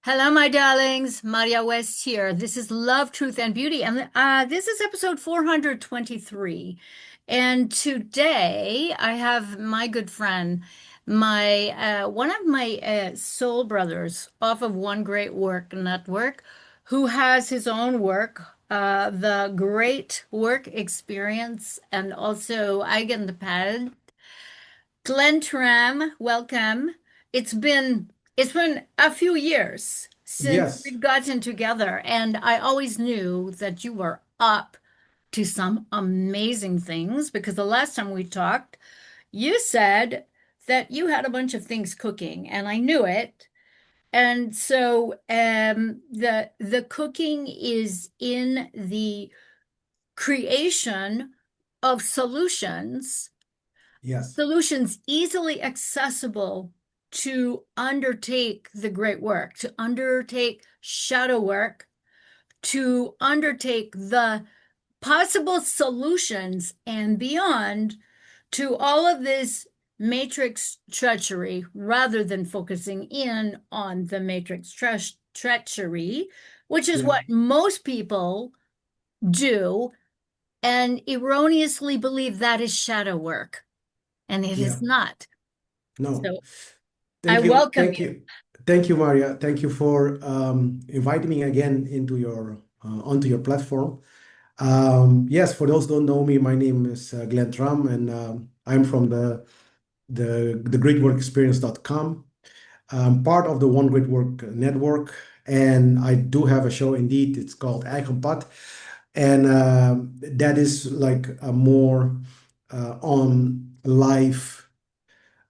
Hello, my darlings. Maria West here. This is Love, Truth, and Beauty, and this is episode 423. And today I have my good friend, my one of my soul brothers off of One Great Work Network, who has his own work, the Great Work Experience, and also Eigen the Pad. Glenn Tramm, welcome. It's been a few years since Yes, we've gotten together, and I always knew that you were up to some amazing things because the last time we talked, you said that you had a bunch of things cooking, and I knew it. And so the cooking is in the creation of yes, solutions easily accessible to undertake the great work, to undertake shadow work, to undertake the possible solutions and beyond to all of this matrix treachery rather than focusing in on the matrix treachery, which is yeah, what most people do and erroneously believe that is shadow work, and it yeah. is not. No, So I thank you, welcome thank you. you, thank you, Maria. Thank you for inviting me again into your onto your platform. Yes, for those who don't know me, my name is Glenn Tramm, and I'm from the greatworkexperience.com. I'm part of the One Great Work Network, and I do have a show indeed. It's called Eikenpad, and that is like a more on live,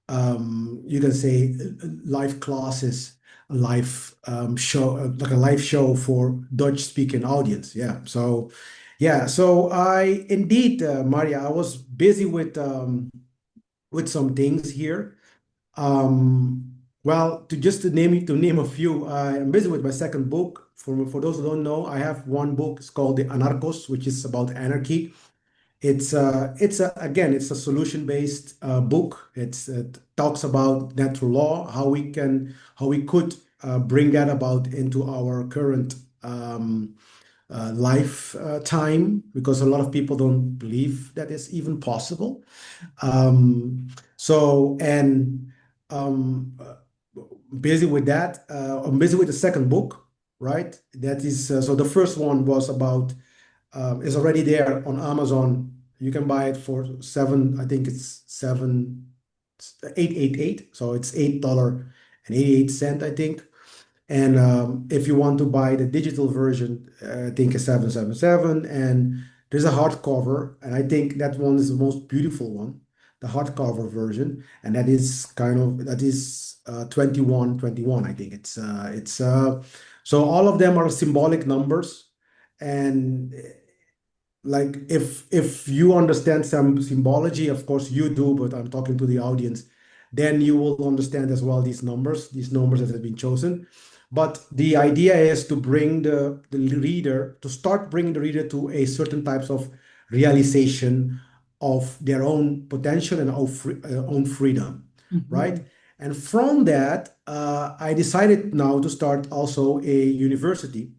you can say, live classes, live show, like a live show for Dutch speaking audience. Yeah. So, yeah. So I indeed, Maria, I was busy with some things here. Well, to name a few, I am busy with my second book. For those who don't know, I have one book. It's called The Anarchist, which is about anarchy. It's a solution-based book. It talks about natural law, how we could bring that about into our current lifetime, because a lot of people don't believe that is even possible. Um, so and busy with that. I'm busy with the second book, right? That is so the first one was about is already there on Amazon. You can buy it for seven, I think it's 7,888. So it's $8.88, I think. And if you want to buy the digital version, I think it's 777. And there's a hardcover, and I think that one is the most beautiful one, the hardcover version. And that is 2121. I think it's so all of them are symbolic numbers. And like if you understand some symbology, of course you do, but I'm talking to the audience, then you will understand as well these numbers that have been chosen. But the idea is to bring the reader, to start bringing the reader to a certain types of realization of their own potential and own freedom, right? Mhm. And from that, I decided now to start also a university.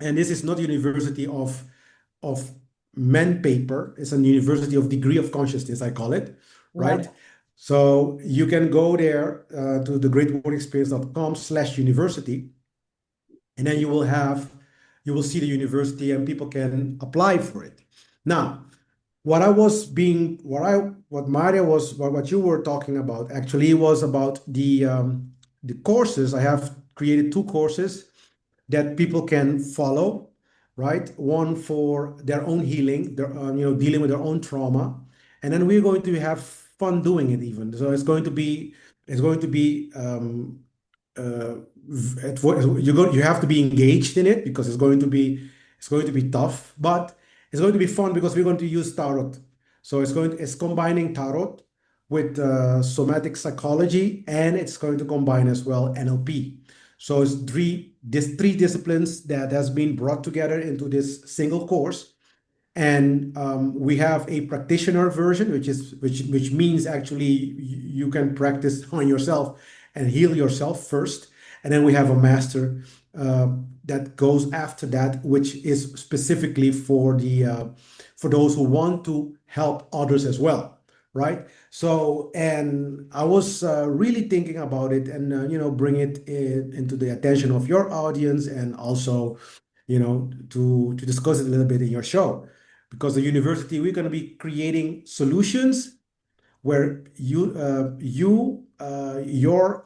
And this is not a university of men paper. It's a university of degree of consciousness, I call it, Love right? So you can go there to the greatworkexperience.com/university, and then you will see the university and people can apply for it. Now, what Maria was, what you were talking about actually was about the courses. I have created two courses that people can follow, right? One for their own healing, dealing with their own trauma, and then we're going to have fun doing it even. So it's going to be uh, you have to be engaged in it because it's going to be tough, but it's going to be fun because we're going to use tarot. So it's combining tarot with somatic psychology, and it's going to combine as well NLP. So it's three disciplines that has been brought together into this single course. And we have a practitioner version, which means actually you can practice on yourself and heal yourself first. And then we have a master uh, that goes after that, which is specifically for those who want to help others as well, right? So, and I was really thinking about it, and bring it into the attention of your audience, and also, to discuss it a little bit in your show, because the university, we're going to be creating solutions where your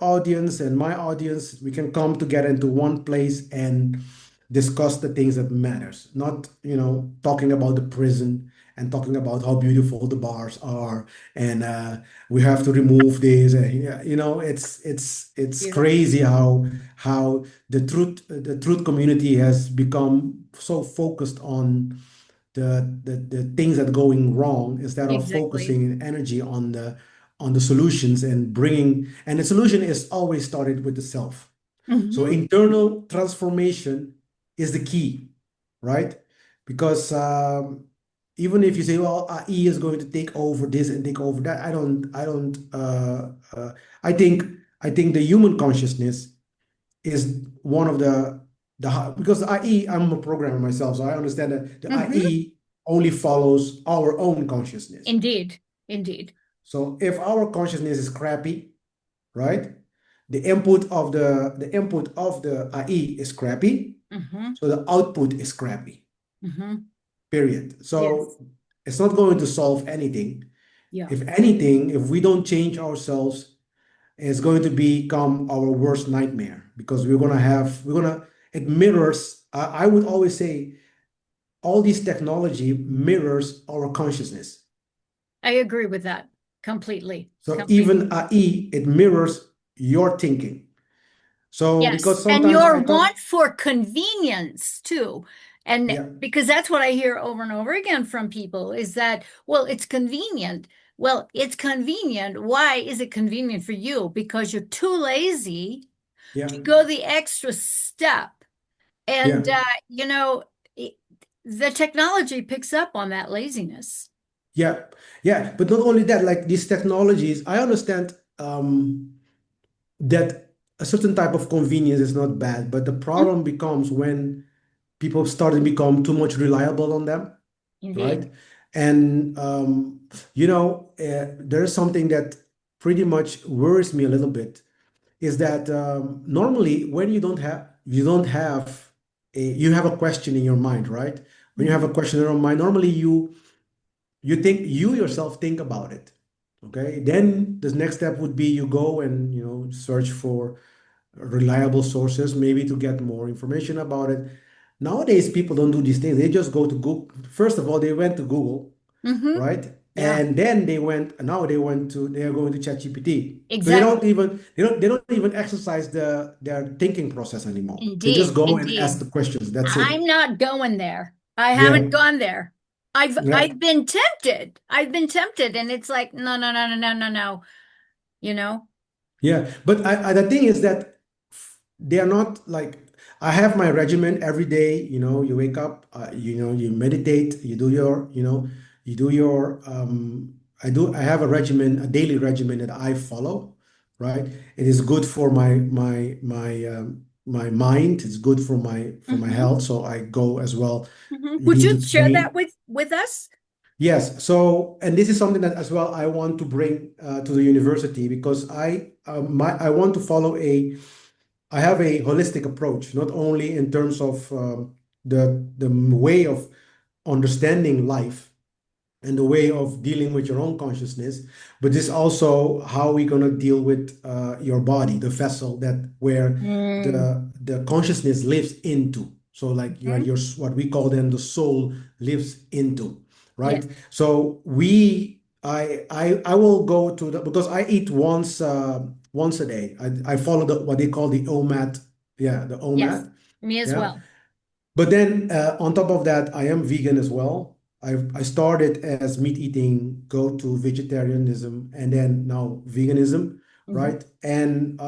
audience and my audience, we can come together into one place and discuss the things that matters. Not, talking about the prison and talking about how beautiful the bars are, and we have to remove this. Yeah, it's Beautiful. crazy how the truth community has become so focused on the things that are going wrong, instead of Exactly. focusing energy on the solutions, and bringing, and the solution is always started with the self. So Hmm. internal transformation is the key, right? Because even if you say, well, AI is going to take over this and take over that, I don't I think the human consciousness is one of because I'm a programmer myself, so I understand that the Hmm. IE only follows our own consciousness. Indeed. Indeed. So if our consciousness is crappy, right? The input of the IE is crappy, Hmm. so the output is crappy. Hmm. Period. So Yes. it's not going to solve anything. Yeah. If anything, if we don't change ourselves, it's going to become our worst nightmare, because it mirrors. I would always say all this technology mirrors our consciousness. I agree with that completely. So Completely. even AI, it mirrors your thinking. So Yes. because And sometimes your I want talk, for convenience too. And yeah, because that's what I hear over and over again from people is that, well, it's convenient. Well, it's convenient. Why is it convenient for you? Because you're too lazy yeah, to go the extra step. yeah, And, it, the technology picks up on that laziness. yeah, yeah. But not only that, like these technologies, I understand that a certain type of convenience is not bad, but the Mhm. problem becomes when people start to become too much reliable on them, Indeed. right? And there is something that pretty much worries me a little bit, is that normally when you have a question in your mind, right? When you have a Mhm. question in your mind, normally you yourself think about it. Okay, then the next step would be you go and search for reliable sources, maybe to get more information about it. Nowadays, people don't do these things. They just go to Google. First of all, they went to Google, Hmm. right? Yeah, And then they are going to ChatGPT. So exactly. they don't even exercise their thinking process anymore. They just Indeed. go and ask Indeed. the questions. That's it. I'm not going there. I haven't Yeah. gone there. I've Yeah. I've been tempted. I've been tempted, and it's like, no, no, no, no, no, no, no. You know? Yeah, but the thing is that they are not like, I have my regimen every day. You wake up, you meditate, you do your. I have a regimen, a daily regimen that I follow. Right, it is good for my mind. It's good for my Hmm. health. So I go as well. Hmm. You Would need you to share that train. with us? Yes, so and this is something that as well I want to bring to the university, because I want to follow I have a holistic approach, not only in terms of the way of understanding life and the way of dealing with your own consciousness, but this also how we're gonna deal with your body, the vessel that where Mm. the consciousness lives into. So like Hmm. your what we call them the soul lives into, right? Yes. So I will go to the because I eat once a day. I follow what they call the OMAD, yeah, the Yes. OMAD, Me as yeah. well. But then on top of that, I am vegan as well. I started as meat eating, go to vegetarianism, and then now veganism, Hmm. right? And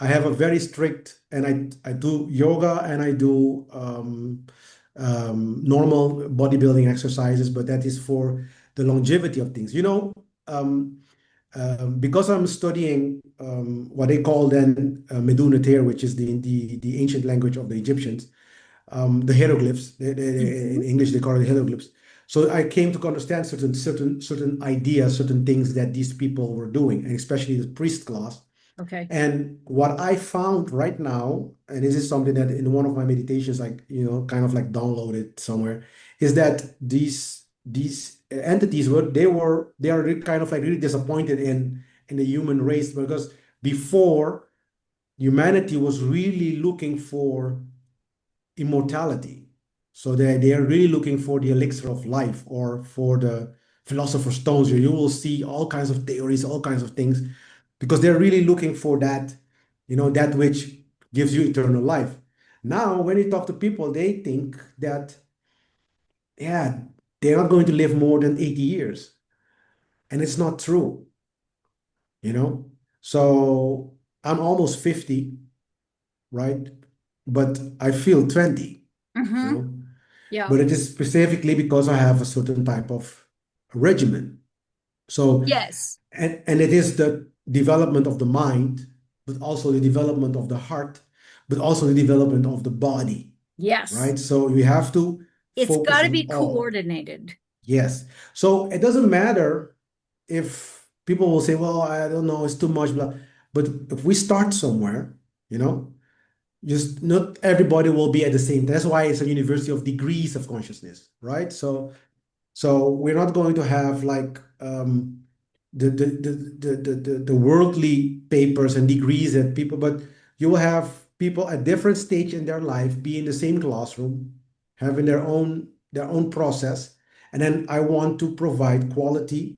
I have a very strict, and I do yoga and I do normal bodybuilding exercises, but that is for the longevity of things. Um, because I'm studying what they call then Medunater, which is the ancient language of the Egyptians, the hieroglyphs. In Hmm. English, they call it hieroglyphs. So I came to understand certain ideas, certain things that these people were doing, and especially the priest class. Okay. And what I found right now, and this is something that in one of my meditations, like kind of like downloaded somewhere, is that these entities they are kind of like really disappointed in the human race because before humanity was really looking for immortality. So they are really looking for the elixir of life or for the philosopher's stones. You will see all kinds of theories, all kinds of things, because they're really looking for that, that which gives you eternal life. Now, when you talk to people, they think that, yeah, they're not going to live more than 80 years. And it's not true, you know? So I'm almost 50, right? But I feel 20, you Hmm. know? Yeah. But it is specifically because I have a certain type of regimen. So, Yes. and it is the development of the mind, but also the development of the heart, but also the development of the body, Yes. right? So we have to It's got focus to be on all. coordinated. Yes. So it doesn't matter if people will say, well, I don't know, it's too much, blah. But if we start somewhere, you know, just not everybody will be at the same. That's why it's a university of degrees of consciousness, right? So we're not going to have like the worldly papers and degrees that people, but you will have people at different stage in their life be in the same classroom, having their own process. And then I want to provide quality,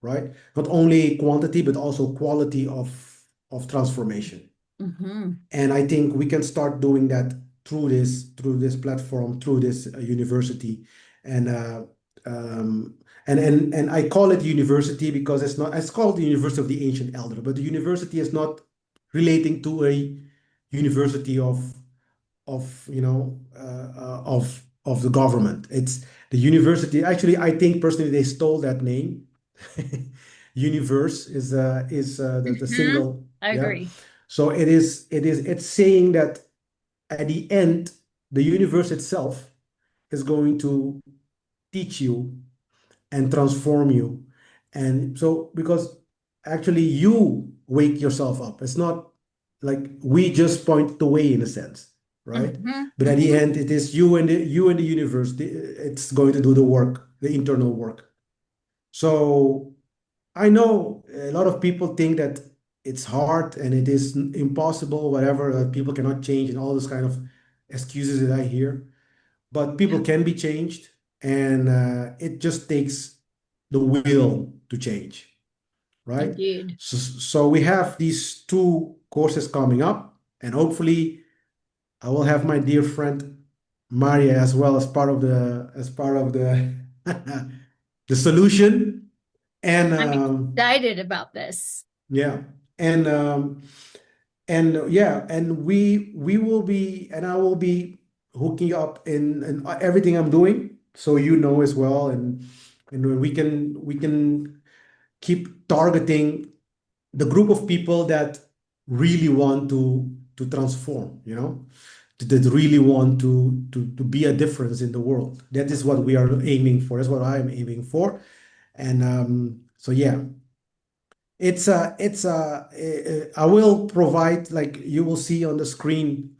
right? Not only quantity, but also quality of transformation. Hmm. And I think we can start doing that through this platform, through this university, and and I call it university because it's called the University of the Ancient Elder, but the university is not relating to a university of the government. It's the university. Actually, I think personally they stole that name. Universe is the Hmm. single, I yeah. agree. So it's saying that at the end, the universe itself is going to teach you and transform you. And so, because actually you wake yourself up, it's not like we just point the way in a sense, right? Hmm. But at the Hmm. end, it is you and the universe. It's going to do the work, the internal work. So I know a lot of people think that it's hard and it is impossible, whatever, that people cannot change and all those kind of excuses that I hear. But people can be changed, and it just takes the will to change, right? Indeed. So we have these two courses coming up, and hopefully I will have my dear friend Maria as well as part of the the solution. And I'm excited about this. yeah, and yeah, and we will be, and I will be hooking you up in everything I'm doing, so you know as well, and we can keep targeting the group of people that really want to transform, that really want to be a difference in the world. That is what we are aiming for. That's what I'm aiming for, and so yeah. I will provide, like you will see on the screen,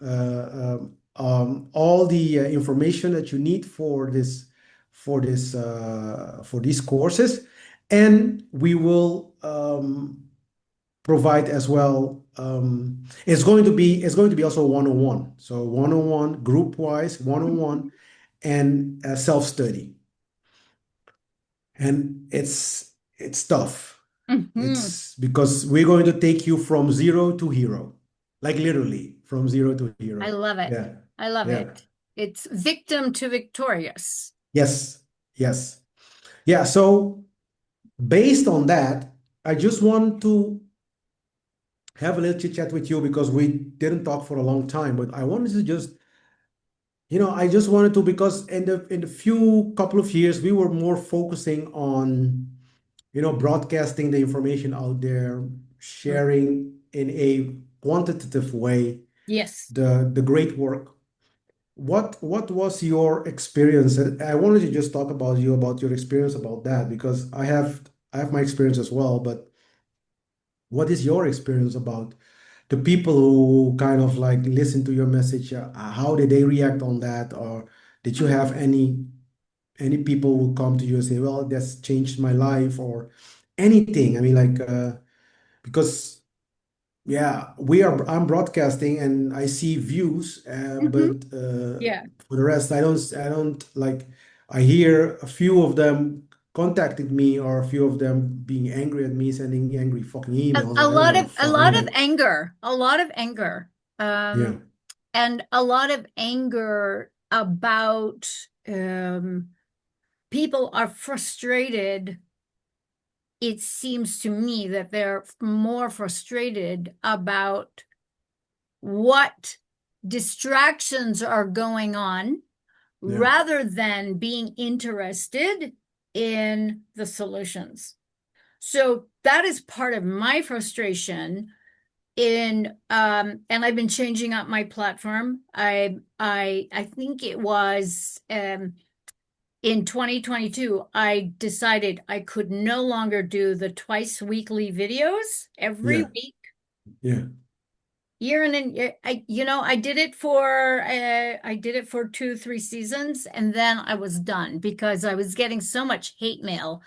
all the information that you need for these courses, and we will provide as well. It's going to be also one-on-one, so one-on-one, group wise, one-on-one, and self-study, and it's tough. Hmm. It's because we're going to take you from zero to hero, like literally from zero to I hero. love it. Yeah, I love yeah, it. It's victim to victorious. yes, yes, yeah. So based on that, I just want to have a little chit chat with you because we didn't talk for a long time. But I wanted to I just wanted to, because in the few couple of years we were more focusing on broadcasting the information out there, sharing in a quantitative way Yes. the great work. What was your experience? And I wanted to just talk about your experience about that, because I have my experience as well, but what is your experience about the people who kind of like listen to your message? How did they react on that? Or did you have any people who come to you and say, well, that's changed my life, or anything? I mean, like, because yeah, I'm broadcasting and I see views, Hmm. but Yeah. for the rest, I don't like. I hear a few of them contacted me, or a few of them being angry at me, sending angry fucking emails. A I don't lot know what of the a fuck. I lot mean, of like, anger, a lot of anger, yeah, and a lot of anger about people are frustrated. It seems to me that they're more frustrated about what distractions are going on yeah, rather than being interested in the solutions. So that is part of my frustration in and I've been changing up my platform. I think it was in 2022 I decided I could no longer do the twice weekly videos every yeah, week. yeah, Year in and year, I did it for 2, 3 seasons, and then I was done because I was getting so much hate mail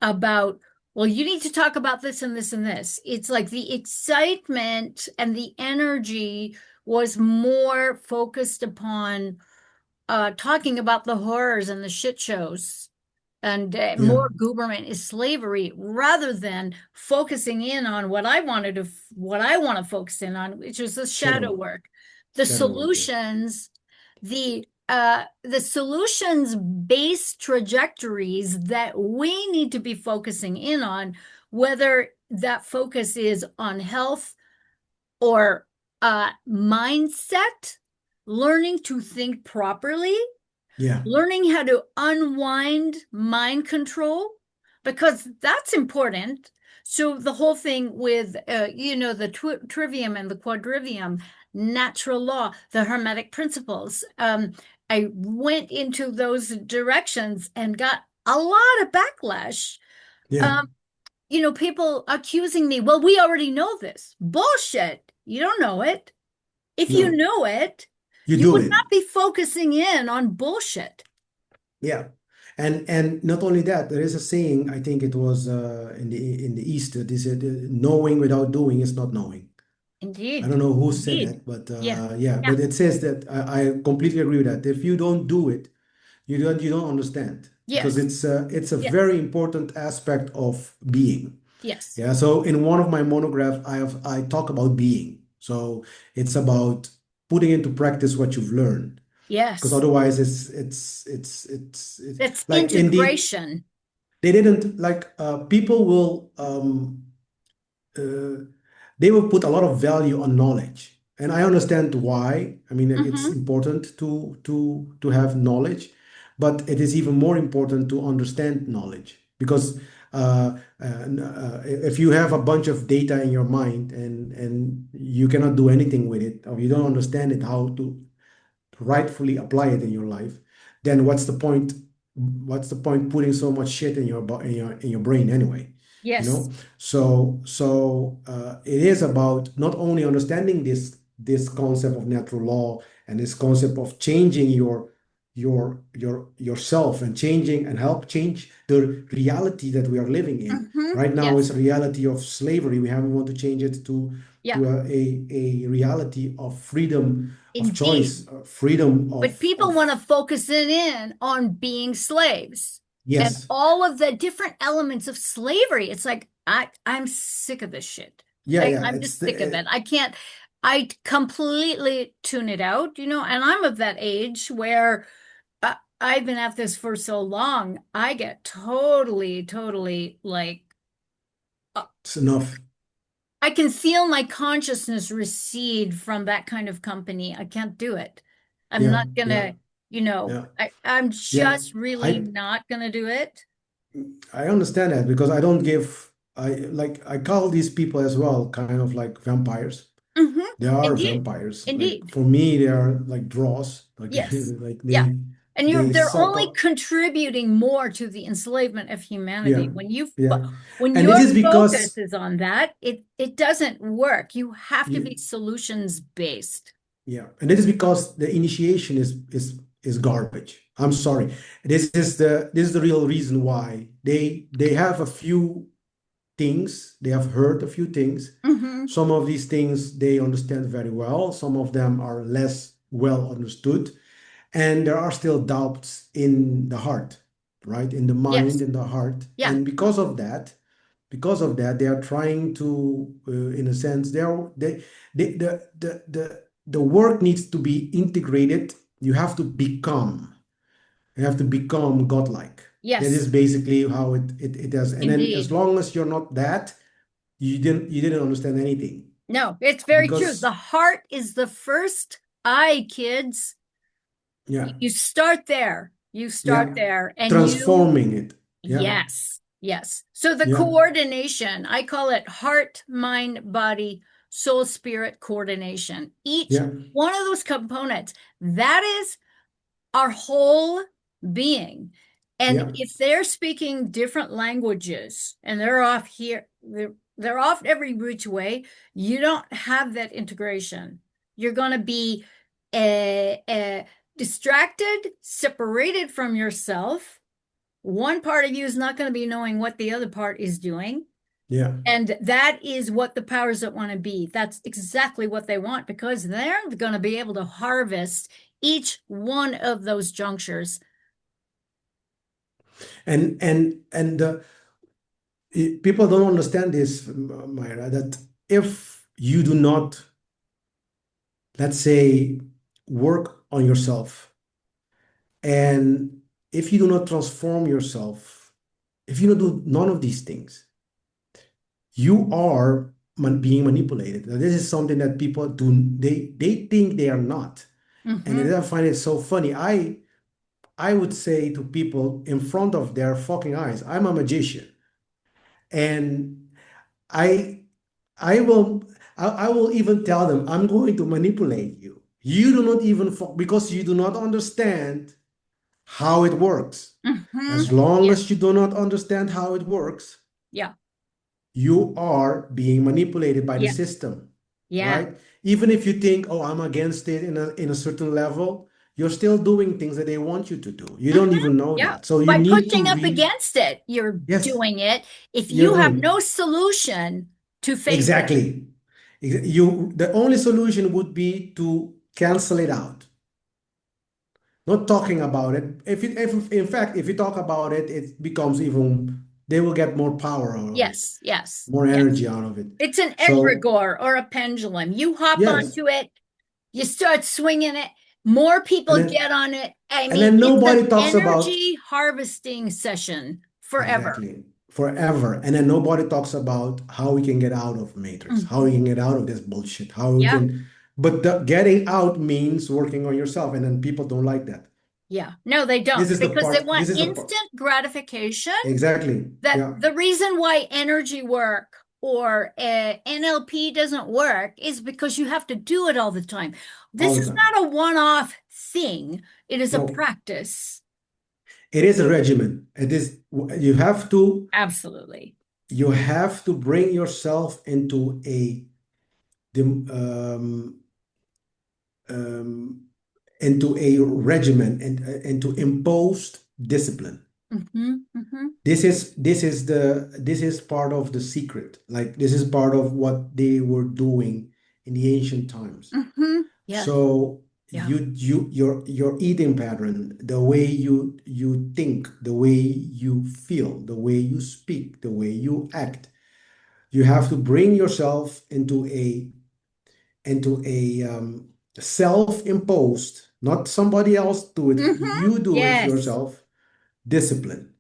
about, well, you need to talk about this and this and this. It's like the excitement and the energy was more focused upon talking about the horrors and the shit shows, and yeah, more government is slavery rather than focusing in on what I want to focus in on, which is the shadow shadow, work, the shadow work. Yeah, solutions, the solutions based trajectories that we need to be focusing in on, whether that focus is on health or mindset, learning to think properly, yeah, learning how to unwind mind control, because that's important. So the whole thing with the trivium and the quadrivium, natural law, the hermetic principles, I went into those directions and got a lot of backlash. yeah. um, People accusing me, well, we already know this. Bullshit. You don't know it. If you No, know it, you you do would it. not be focusing in on bullshit. Yeah. And not only that, there is a saying, I think it was in the East, that is knowing without doing is not knowing. I Indeed. don't know who said Indeed. that, but Yeah. yeah, Yeah. but it says that I completely agree with that. If you don't do it, you don't understand, because Yes. it's a Yes. very important aspect of being. Yes. Yeah. So in one of my monographs, I talk about being. So it's about putting into practice what you've learned, because Yes. otherwise it's That's like, indeed, integration. they didn't like, people will uh, they will put a lot of value on knowledge, and I understand why. I mean, it's Hmm. important to have knowledge, but it is even more important to understand knowledge, because if you have a bunch of data in your mind, and you cannot do anything with it, or you don't understand it, how to rightfully apply it in your life, then what's the point? What's the point putting so much shit in your brain anyway? You Yes. know. So it is about not only understanding this concept of natural law, and this concept of changing yourself, and changing and help change the reality that we are living in Hmm. right now. Is Yes. a reality of slavery. We haven't want to change it Yeah. to a reality of freedom of Indeed. choice, freedom But people want to focus it in on being slaves and yes, all of the different elements of slavery. It's like I'm sick of this shit. yeah, yeah. I'm It's just sick of it. I can't. I completely tune it out, and I'm of that age where I've been at this for so long. I get totally, totally like uh, it's enough. I can feel my consciousness recede from that kind of company. I can't do it. I'm Yeah, not yeah, gonna, yeah, I'm yeah. just really not gonna do it. I understand that because I don't give, I call these people as well kind of like vampires. Hmm. They are Indeed. vampires. Like Indeed. for me, they are like draws. Like Yes. like Yeah. And they they're suck only up. contributing more to the enslavement of Yeah, humanity. yeah. When And it your is focus because is on that, it doesn't work. You have to yeah, be solutions based. yeah, and it is because the initiation is garbage. I'm sorry. This is the real reason why they have a few things. They have heard a few things. Hmm. Some of these things they understand very well. Some of them are less well understood. And there are still doubts in the heart, right? In the mind, Yes. in the heart. Yeah. And because of that, they are trying to, in a sense, the work needs to be integrated. You have to become godlike. That is Yes. basically how it does. And then as Indeed. long as you're not that, you didn't understand anything. No, it's very true. The Because heart is the first eye, kids. yeah, You start there. You start yeah, there, and transforming it. Yeah, yes, yes. So the yeah, coordination, I call it heart, mind, body, soul, spirit coordination. Each yeah, one of those components, that is our whole being. And yeah, if they're speaking different languages and they're off here, they're off every which way, you don't have that integration. You're going to be distracted, separated from yourself. One part of you is not going to be knowing what the other part is doing. yeah. And that is what the powers that want to be. That's exactly what they want because they're going to be able to harvest each one of those junctures. And people don't understand this, Myra, that if you do not, let's say, work on yourself, and if you do not transform yourself, if you don't do none of these things, you are being manipulated. Now, this is something that people do. They think they are not, and Hmm. I find it so funny. I would say to people in front of their fucking eyes, I'm a magician, and I I will I will even tell them I'm going to manipulate you. You do not even because you do not understand how it works. Hmm. As long Yeah. as you do not understand how it works, Yeah. you are being manipulated by the Yeah. system, Yeah. right? Even if you think, oh, I'm against it in a certain level, you're still doing things that they want you to do. You Hmm. don't even know Yeah. that. So you By need to pushing up read. against it, you're Yes, doing it. If you're you have doing no solution to face it, exactly. The only solution would be to cancel it out, not talking about it. If in fact, if you talk about it, it becomes even, they will get more power out of it, yes, yes, more yes. energy out of it. It's an So egregore or a pendulum. You hop yes, onto it, you start swinging it, more and people then get on it. I and mean, then it's an nobody talks about energy harvesting session forever. exactly forever, and then nobody talks about how we can get out of matrix, how we Mhm. can get out of this bullshit, how we Yeah. can. But the getting out means working on yourself, and then people don't like that. Yeah. No, they This don't is the because they part. want This is the part. instant gratification. Exactly. That Yeah. the reason why energy work or NLP doesn't work is because you have to do it all the time. All This the is time. not a one-off thing. It is a No, practice. it is a regimen. It is you have to Absolutely. you have to bring yourself into dim- um, um, a regimen and into imposed discipline. Hmm. Hmm. This is part of the secret. Like this is part of what they were doing in the ancient times. Hmm. Yes. So Yeah. your eating pattern, the way you think, the way you feel, the way you speak, the way you act, you have to bring yourself into a self-imposed, not somebody else do it, Hmm. you do it Yes. yourself, discipline,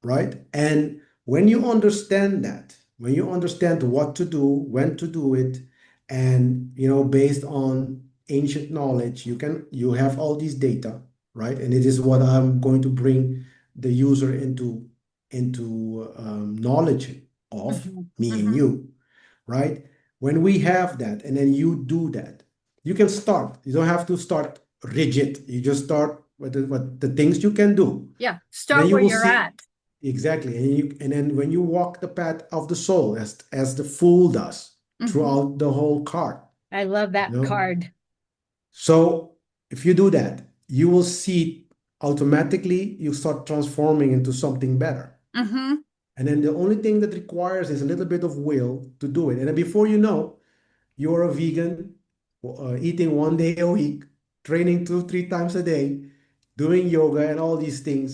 right? And when you understand what to do, when to do it, and based on ancient knowledge, you have all these data, right? And it is what I'm going to bring the user into knowledge of Mhm. me and Mhm. you, right? When we have that, and then you do that, you can start. You don't have to start rigid. You just start with the things you can do. Yeah. And then Start you where will you're see at. exactly. And then when you walk the path of the soul, as the fool does Mhm. throughout the whole card, I love you that know. card. So if you do that, you will see automatically you start transforming into something better. Hmm. And then the only thing that requires is a little bit of will to do it. And then before you know, you're a vegan, eating 1 day a week, training 2, 3 times a day, doing yoga and all these things.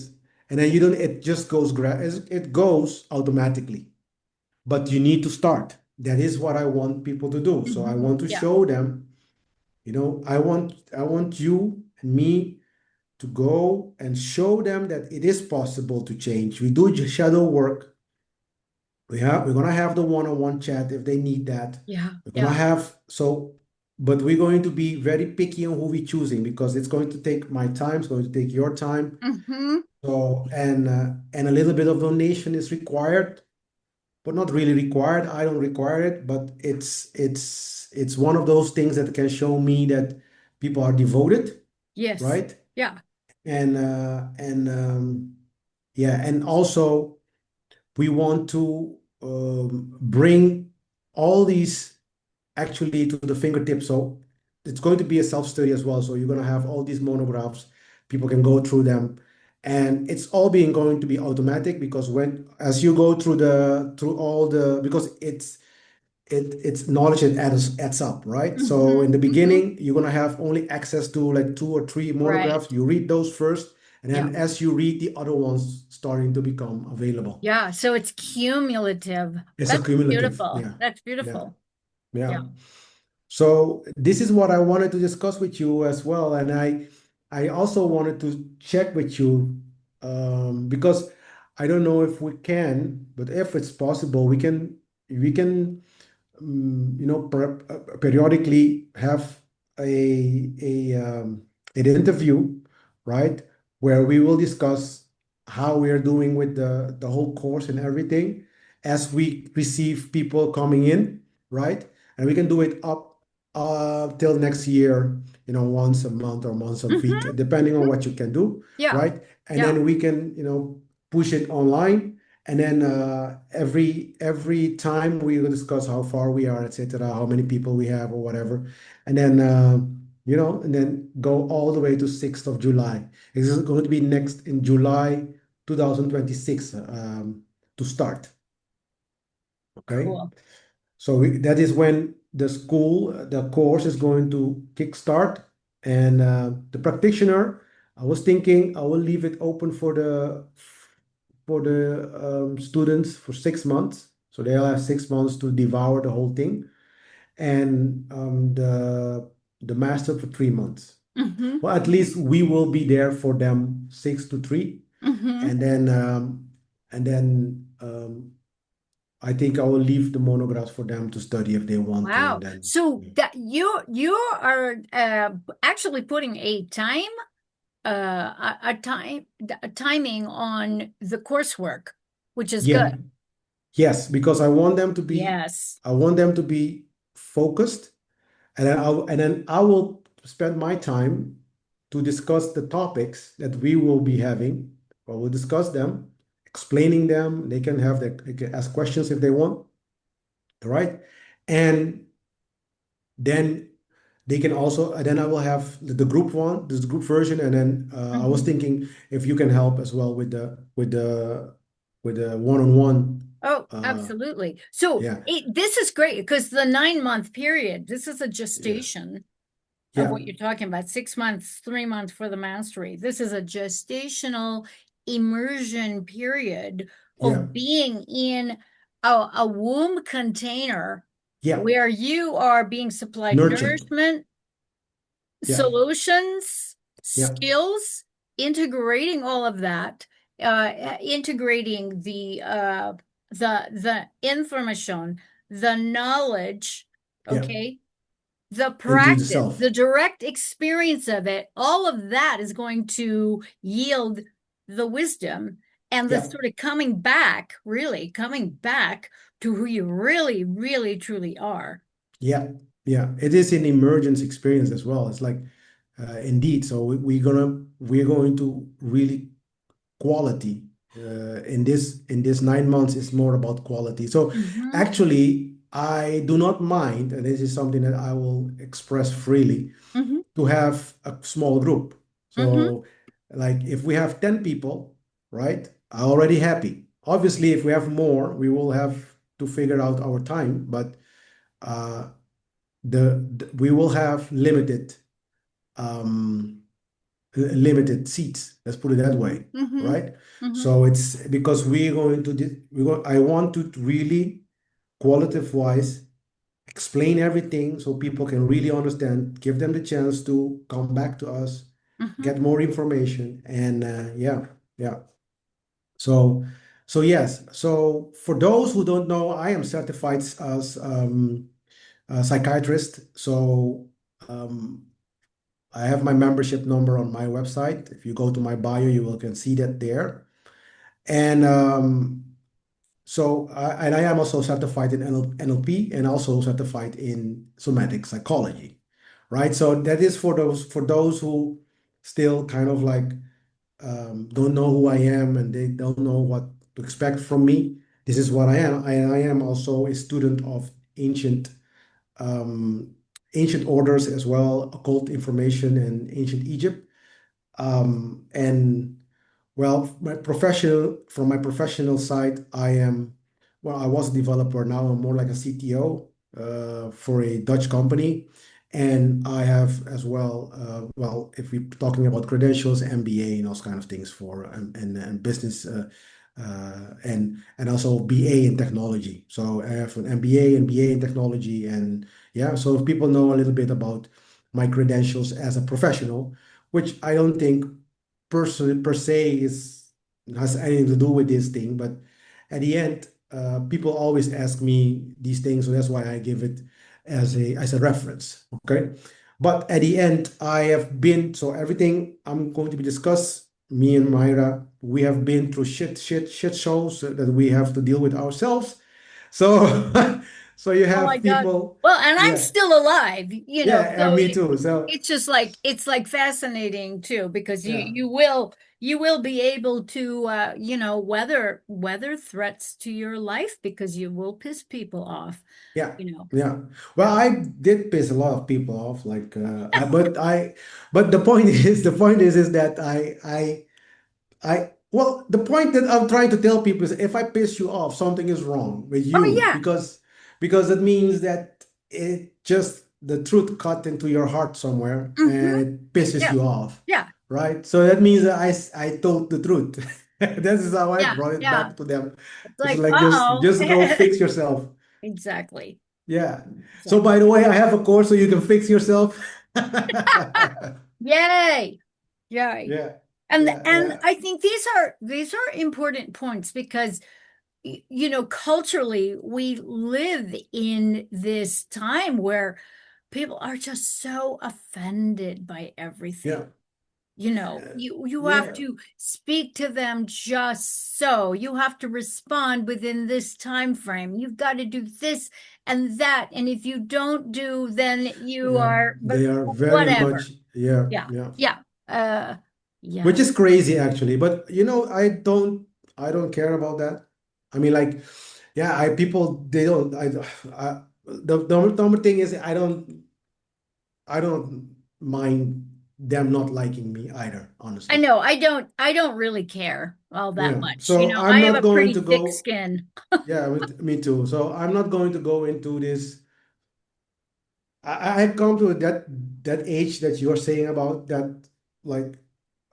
And then you don't, it just goes, it goes automatically. But you need to start. That is what I want people to do. So I Hmm. want to Yeah. show them, I want you and me to go and show them that it is possible to change. We do shadow work. We're gonna have the one-on-one chat if they need that. Yeah. We're gonna Yeah. have so, but we're going to be very picky on who we're choosing because it's going to take my time, it's going to take your time. Hmm. So and a little bit of donation is required, but not really required. I don't require it, but it's one of those things that can show me that people are devoted, Yes. right? Yeah. And yeah, and also we want to bring all these actually to the fingertips. So it's going to be a self-study as well. So you're going to have all these monographs. People can go through them. And it's all being going to be automatic because when as you go through all the because it's knowledge that adds up, right? So Hmm. in the Hmm. beginning, you're gonna have only access to like 2 or 3 Right. monographs. You read those first, and Yeah. then as you read the other ones starting to become available. Yeah. So it's cumulative. It's a That's cumulative. beautiful. Yeah. That's Yeah. beautiful. Yeah. Yeah. So this is what I wanted to discuss with you as well. And I also wanted to check with you because I don't know if we can, but if it's possible, we can periodically have an interview, right, where we will discuss how we are doing with the whole course and everything as we receive people coming in, right? And we can do it up till next year, once a month or once a week, Hmm. depending on what you can do, Yeah. right? And Yeah. then we can, push it online and then every time we will discuss how far we are, etc., how many people we have or whatever, and then and then go all the way to 6th of July. This is going to be next in July 2026 to start. Okay, Cool. so that is when the course is going to kickstart, and the practitioner. I was thinking I will leave it open for the students for 6 months. So they'll have 6 months to devour the whole thing, and the master for 3 months. Hmm. Well, at least we will be there for them 6 to 3, Hmm. and then I think I will leave the monographs for them to study if they want to, and Wow. then So yeah. that you are actually putting a timing on the coursework, which is good. Yeah, yes, because Yes. I want them to be focused. And then I will spend my time to discuss the topics that we will be having. I will discuss them, explaining them. They can ask questions if they want, all right? And then they can also, and then I will have the group one, this group version, and then I was Hmm. thinking if you can help as well with the one-on-one. Oh, Uh, absolutely. So yeah, this is great because the 9 month period, this is a yeah, gestation of yeah, what you're talking about. 6 months, 3 months for the mastery. This is a gestational immersion period yeah, of being in a womb container yeah. where you are being supplied Nurtured. nourishment, Yeah, solutions, yeah, skills, integrating all of that, integrating the information, the knowledge, yeah. okay, the Into the practice, self. the direct experience of it, all of that is going to yield the wisdom and the Yeah, sort of coming back, really coming back to who you really, really, truly are. yeah, yeah. It is an emergence experience as well. It's like indeed. So we're going to really quality in this 9 months is more about quality. So Mm-hmm. actually, I do not mind, and this is something that I will express freely, Mm-hmm. to have a small group. Mm-hmm. So like if we have 10 people, right? I'm already happy. Obviously, if we have more, we will have to figure out our time, but uh, we will have um, limited seats. Let's put it that Mm-hmm. way, Mm-hmm. right? Mm-hmm. So it's because we're going to I want to really qualitative wise explain everything so people can really understand, give them the chance to come back to us, Mm-hmm. get more information, and yeah, yeah. So yes. So for those who don't know, I am certified as a psychiatrist. So um, I have my membership number on my website. If you go to my bio, you will can see that there. And and I am also certified in NLP and also certified in somatic psychology, right? So that is for those who still kind of like don't know who I am and they don't know what to expect from me. This is what I am. I am also a student of um, ancient orders as well, occult information in ancient Egypt. And well, from my professional side, I was a developer. Now I'm more like a CTO for a Dutch company. And I have as well, well, if we're talking about credentials, MBA and those kind of things for and business and also BA in technology. So I have an MBA and BA in technology, and yeah. So if people know a little bit about my credentials as a professional, which I don't think per se is has anything to do with this thing, but at the end, people always ask me these things, so that's why I give it as a reference. Okay, but at the end, I have been so everything I'm going to be discuss. Me and Myra, we have been through shit shows that we have to deal with ourselves. So, so you Oh my have God. people, Well, and I'm yeah, still alive, yeah, and so me too. So, it's just like it's like fascinating too because yeah, you will be able to weather threats to your life because you will piss people off, yeah, you know. yeah. Well, Yeah. I did piss a lot of people off, like, but the point is that well, the point that I'm trying to tell people is if I piss you off, something is wrong with Oh you yeah. because it means that it just the truth cut into your heart somewhere and Mm-hmm. it pisses Yeah. you off, Yeah. right? So that means that I told the truth. This is how I Yeah. brought it Yeah. back to them. It's It's like, like uh-oh. just go fix yourself. Exactly. Yeah. So by Exactly. the way, I have a course so you can fix yourself. Yay. Yay. Yeah. Yeah. And Yeah. I think these are important points because culturally, we live in this time where people are just so offended by everything. Yeah. You have Yeah. to speak to them just so. You have to respond within this time frame. You've got to do this and that. And if you don't do, then you Yeah, are, but they are very whatever. much, yeah, Yeah. yeah. Yeah. Uh, Which yeah. is crazy actually, but I don't care about that. I mean, like, yeah, I people they don't. The only thing is I don't mind them not liking me either, I honestly. know. I don't really care all that Yeah, much. so I'm I have not a going to pretty thick go. skin. Yeah, with me too. So I'm not going to go into this. I had come to that age that you're saying about that, like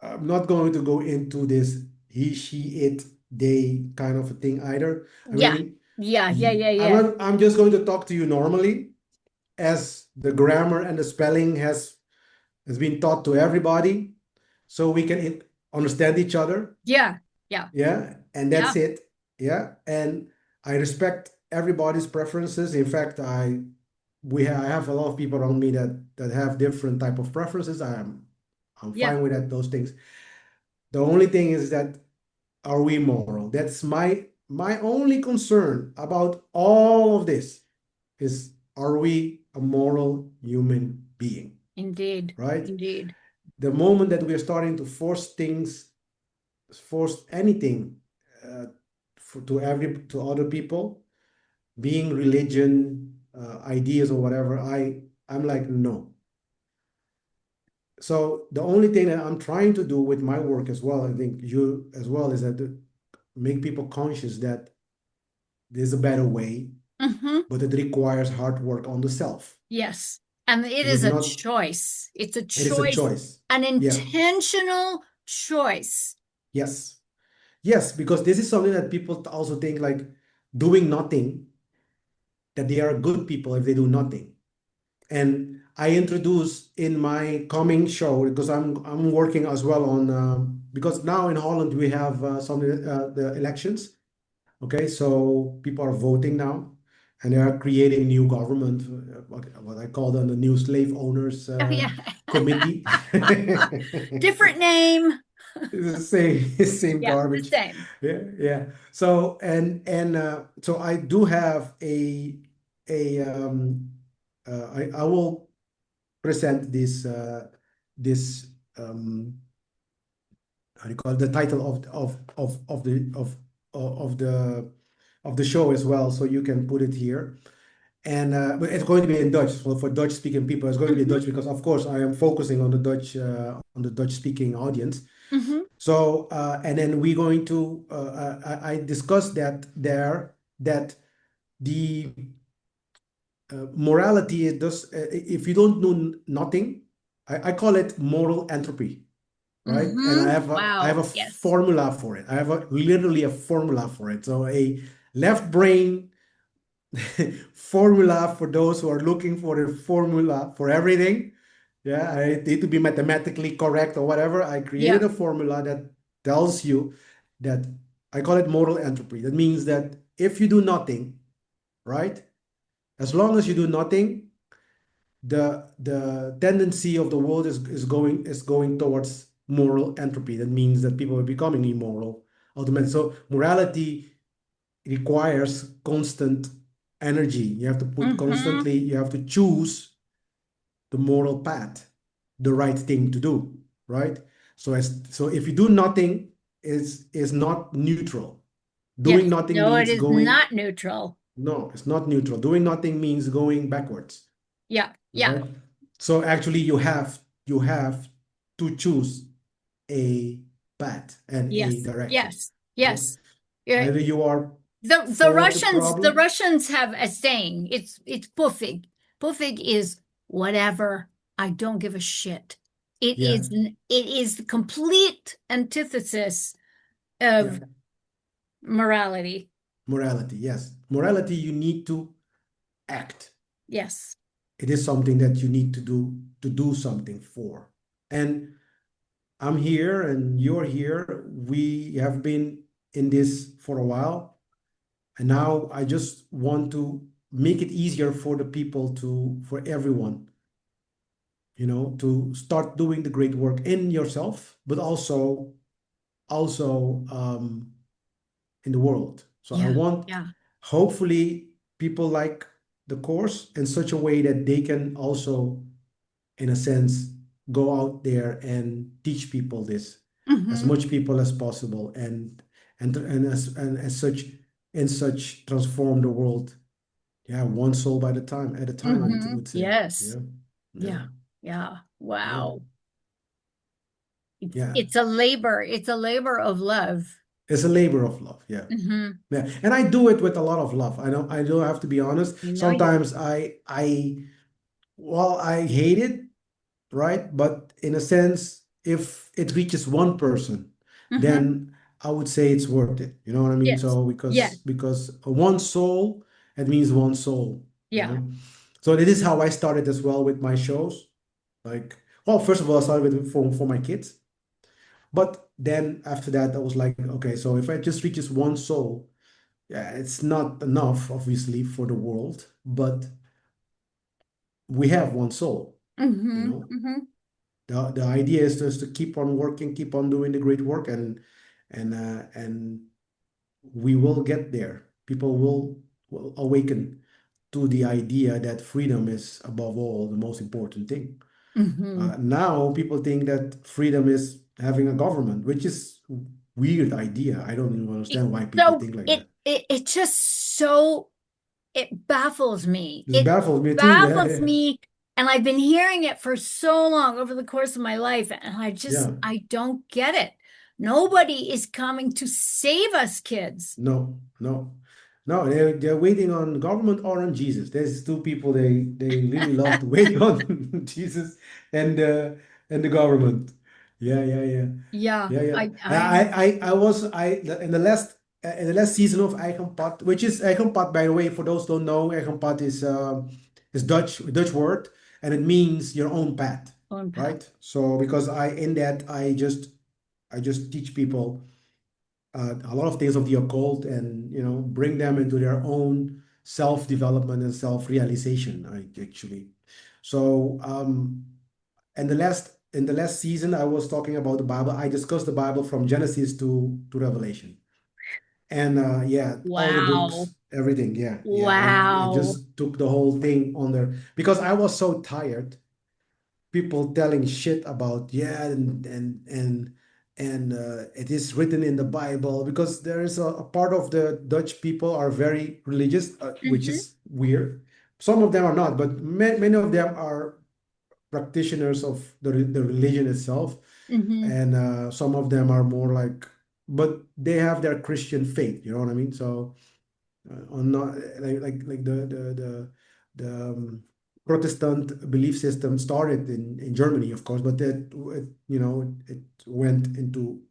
I'm not going to go into this he, she, it, they kind of a thing either. I Yeah. mean, Yeah, yeah, yeah, I'm yeah. not, I'm just going to talk to you normally as the grammar and the spelling has been taught to everybody, so we can understand each other. Yeah. Yeah. Yeah, and Yeah. that's it. Yeah, and I respect everybody's preferences. In fact, I have a lot of people around me that have different type of preferences. I'm Yeah. fine with that those things. The only thing is that are we moral? That's my only concern about all of this is, are we a moral human being, Indeed. right? Indeed. The moment that we are starting to force things, force anything uh, to other people, being religion, ideas or whatever, I'm like, no. So the only thing that I'm trying to do with my work as well, I think you as well, is that to make people conscious that there's a better way, Hmm. but it requires hard work on the self. Yes. And it It is is a not, choice. It's a it is a choice, choice. an Yeah. intentional choice. Yes. Yes, because this is something that people also think like doing nothing, that they are good people if they do nothing. And I introduce in my coming show, because I'm working as well on because now in Holland we have the elections. Okay, so people are voting now, and they are creating new government, what I call them the new slave owners Oh, yeah. committee. Different name. It's the same same Yeah, the garbage. same. Yeah, yeah. So so I do have a I will present this how do you call it, the title of the show as well, so you can put it here. And but it's going to be in Dutch for Dutch speaking people. It's going to be in Hmm. Dutch because of course I am focusing on the Dutch speaking audience. Hmm. So and then we're going to I discussed that there, that the morality is just if you don't know nothing, I call it moral entropy, right? And Hmm. I have Wow. a Yes. formula for it. I have literally a formula for it. So a left brain formula for those who are looking for a formula for everything. Yeah, I need to be mathematically correct or whatever. I created Yeah. a formula that tells you that I call it moral entropy. That means that if you do nothing, right? As long as you do nothing, the tendency of the world is going towards moral entropy. That means that people are becoming immoral ultimately. So morality requires constant energy. You have to put Hmm. constantly, you have to choose the moral path, the right thing to do, right? So if you do nothing, is not neutral. Doing Yes. nothing No, it means is going, not neutral. no, it's not neutral. Doing nothing means going backwards, Yeah. Yeah. right? So actually you have to choose a path and a Yes. direction, Yes. right? Yes. Yeah. Either you are The for the The problem. Russians have a saying. It's pufig. Pufig is whatever. I don't give a shit. Yeah, It is the complete antithesis yeah. of morality. Morality, yes. Morality, you need to act. Yes. It is something that you need to do something for. And I'm here and you're here. We have been in this for a while. And now I just want to make it easier for the people for everyone, to start doing the great work in yourself, but also in the world. So I Yeah. want, Yeah. hopefully, people like the course in such a way that they can also, in a sense, go out there and teach people this, as Hmm. much people as possible, and as such, in such transform the world. Yeah, one soul by the time at a time, I Hmm. would say. Yes. Yeah, yeah, Yeah. Yeah. yeah, Wow. yeah. It's a labor. It's a labor of love. It's a labor of love. Yeah. Hmm. Yeah, and I do it with a lot of love. I don't have to be honest. You know you do. Sometimes I hate it, right? But in a sense, if it reaches one person, Hmm. then I would say it's worth it. You know what I mean? Yes. So Yeah. because one soul, it means one soul, you Yeah. know? So this is how I started as well with my shows. Like, well, first of all, I started with for my kids. But then after that, I was like, okay, so if I just reaches one soul, yeah, it's not enough, obviously, for the world, but we have one soul, you Hmm. know. Hmm. The idea is just to keep on working, keep on doing the great work, and we will get there. People will awaken to the idea that freedom is above all the most important thing. Hmm. Now people think that freedom is having a government, which is weird idea. I don't even understand why people So think like it that. it it just so it baffles me. This It baffles me too. Yeah, baffles yeah, me, and I've been hearing it for so long over the course of my life, and yeah. I don't get it. Nobody is coming to save us, kids. No, no, no. They're waiting on government or on Jesus. There's two people they really love to wait on Jesus and and the government. Yeah, yeah, yeah. Yeah, Yeah, yeah. I I was in the last season of Eikenpot, which is Eikenpot, by the way, for those who don't know, Eikenpot is Dutch word, and it means your own path, own path. right? So because I in that I just teach people a lot of things of the occult, and bring them into their own self-development and self-realization. I actually so in the last season, I was talking about the Bible. I discussed the Bible from Genesis to Revelation, and yeah, all the Wow. books, everything. Yeah, yeah. I Wow. just took the whole thing on there because I was so tired. People telling shit about, yeah, and it is written in the Bible, because there is a part of the Dutch people are very religious, which Hmm. is weird. Some of them are not, but many of them are practitioners of the religion itself, Hmm. and some of them are more like, but they have their Christian faith. You know what I mean? So on not like the Protestant belief system started in Germany, of course, but it went into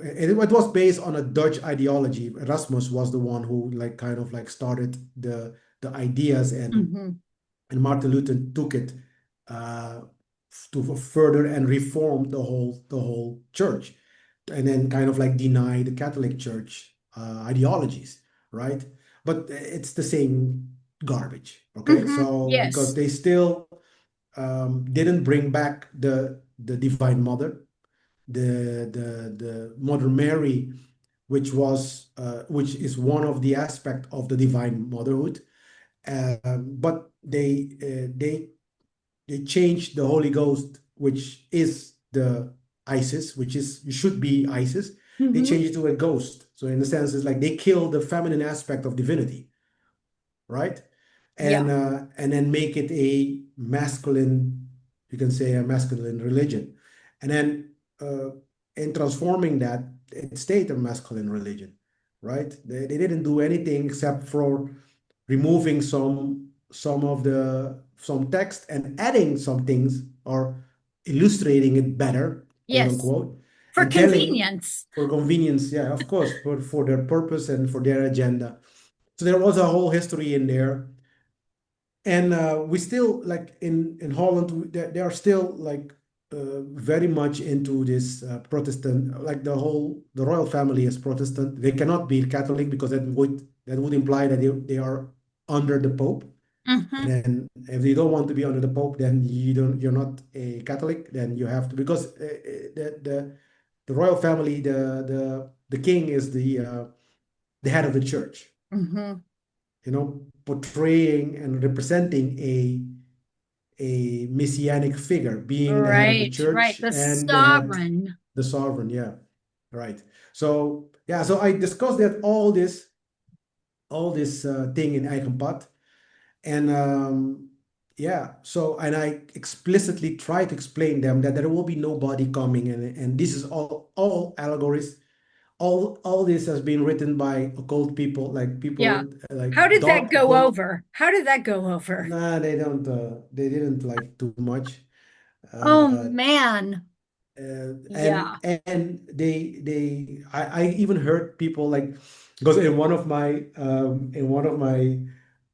it was based on a Dutch ideology. Erasmus was the one who like kind of like started the ideas, Hmm. and Martin Luther took it uh, to further and reform the whole church, and then kind of like deny the Catholic Church ideologies, right? But it's the same garbage, okay? Hmm. So because Yes. they still didn't bring back the Divine Mother, the Mother Mary, which is one of the aspect of the divine motherhood, but they changed the Holy Ghost, which is the Isis, which is should be Isis. They Hmm. changed it to a ghost. So in a sense, it's like they kill the feminine aspect of divinity, right? Yeah. And then make it a masculine, you can say a masculine religion, and then in transforming that, it stayed a masculine religion, right? They didn't do anything except for removing some text and adding some things, or illustrating it better, quote Yes. unquote, For and telling convenience. for convenience, yeah, of course, for their purpose and for their agenda. So there was a whole history in there, and we still like in Holland, they are still like very much into this Protestant, like the royal family is Protestant. They cannot be Catholic because that would imply that they are under the Pope. And Hmm. then if you don't want to be under the Pope, then you're not a Catholic. Then you have to, because the royal family, the king is the head of the church, Hmm. portraying and representing a messianic figure, being the head of the Right, right. church The and the head, sovereign. the sovereign. Yeah, right. So yeah, so I discussed that all this thing in Eigenpad, and yeah. So and I explicitly try to explain them that there will be nobody coming, and this is all allegories. All this has been written by occult people, like Yeah. people like How did that dark go occult. over? How did that go over? Nah, they don't. They didn't like too much. Oh Uh, man. and Yeah. I even heard people like, because in one of my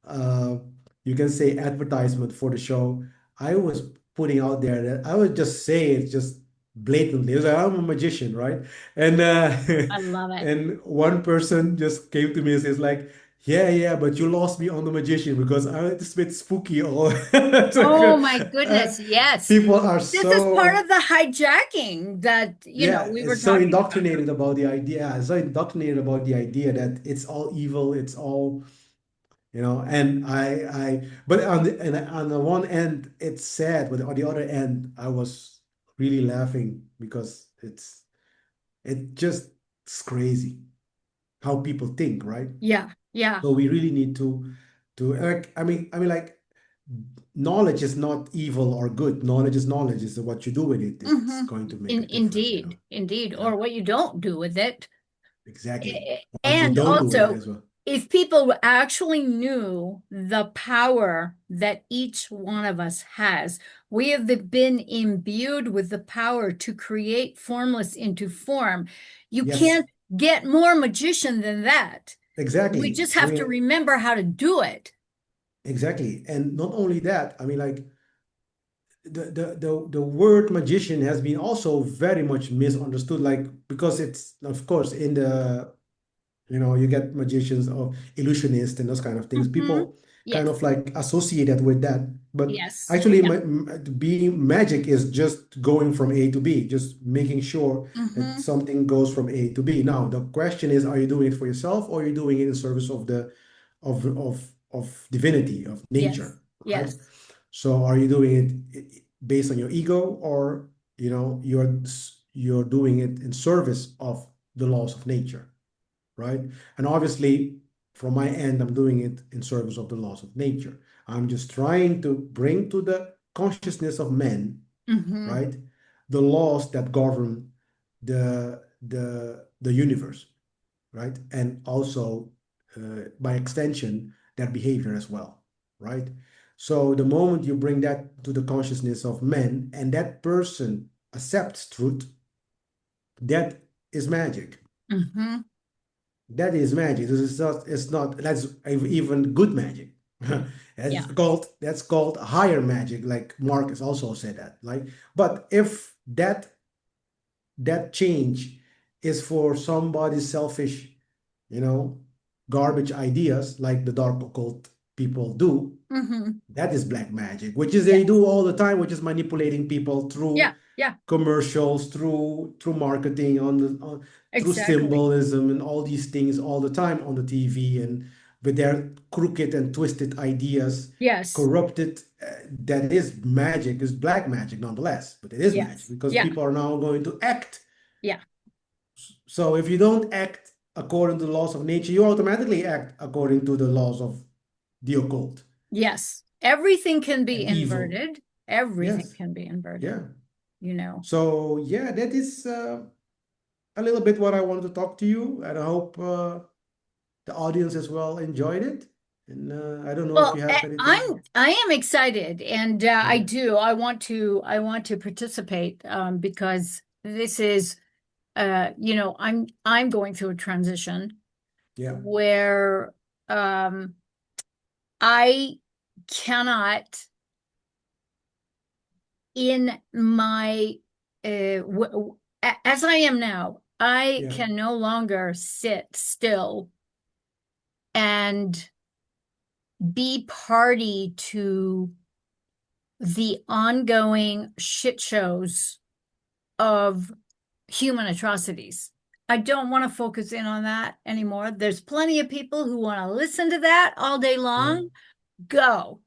uh, you can say advertisement for the show, I was putting out there that I would just say it just blatantly. It was like, I'm a magician, right? And I love it. and one person just came to me and says like, Yeah, yeah, but you lost me on the magician because it's a bit spooky. All it's like, Oh my uh, goodness, yes. people are This is part of so the hijacking that, yeah, we were it's so talking about. indoctrinated about the idea. So indoctrinated about the idea that it's all evil. It's all And but on the one end, it's sad, but on the other end, I was really laughing because it just it's crazy how people think, right? Yeah, yeah. So we really need to like like knowledge is not evil or good. Knowledge is knowledge. Is what you do with it. It's Hmm. going to make a difference. Indeed, indeed. Yeah, Or what you don't do with it. exactly. What you And don't do with it also, as well. if people actually knew the power that each one of us has, we have been imbued with the power to create formless into form. You Yes, can't get more magician than that. We exactly. just I have to mean, remember how to do it. exactly. And not only that, like the word magician has been also very much misunderstood, like because it's of course in the you get magicians or illusionists and those kind of things. Hmm. People kind Yes, of like associate that with that. But yes. actually, Yeah. being magic is just going from A to B, just making sure that Hmm. something goes from A to B. Now, the question is, are you doing it for yourself or are you doing it in service of of divinity, of Yes, nature, right? yes. So are you doing it based on your ego or you're doing it in service of the laws of nature? Right? And obviously, from my end, I'm doing it in service of the laws of nature. I'm just trying to bring to the consciousness of men, Hmm. right, the laws that govern the universe, right, and also by extension their behavior as well, right. So the moment you bring that to the consciousness of men, and that person accepts truth, that is magic. Hmm. That is magic. This is not, it's not, that's even good magic. Yeah. That's called higher magic, like Marcus also said that. Like, but if that change is for somebody's selfish, you know, garbage ideas like the dark occult people do, Hmm. that is black magic, which is they Yes. do all the time, which is manipulating people through Yeah, yeah, commercials, through marketing, through exactly. symbolism and all these things all the time on the TV, and with their crooked and twisted ideas, Yes, corrupted. That is magic, is black magic nonetheless, but it is magic yes. because Yeah, people are now going to act. yeah, So if you don't act according to the laws of nature, you automatically act according to the laws of the occult yes. Everything can be and evil. inverted. Everything Yes, can be inverted, yeah. you know. So yeah, that is a little bit what I wanted to talk to you, and I hope the audience as well enjoyed it. And I don't know if Well, you have anything. I am excited, and I Yeah, do. I want to participate because this is I'm going through a transition yeah, where um I cannot in my as I am now, I yeah, can no longer sit still and be party to the ongoing shit shows of human atrocities. I don't want to focus in on that anymore. There's plenty of people who want to listen to that all day yeah, long. Go.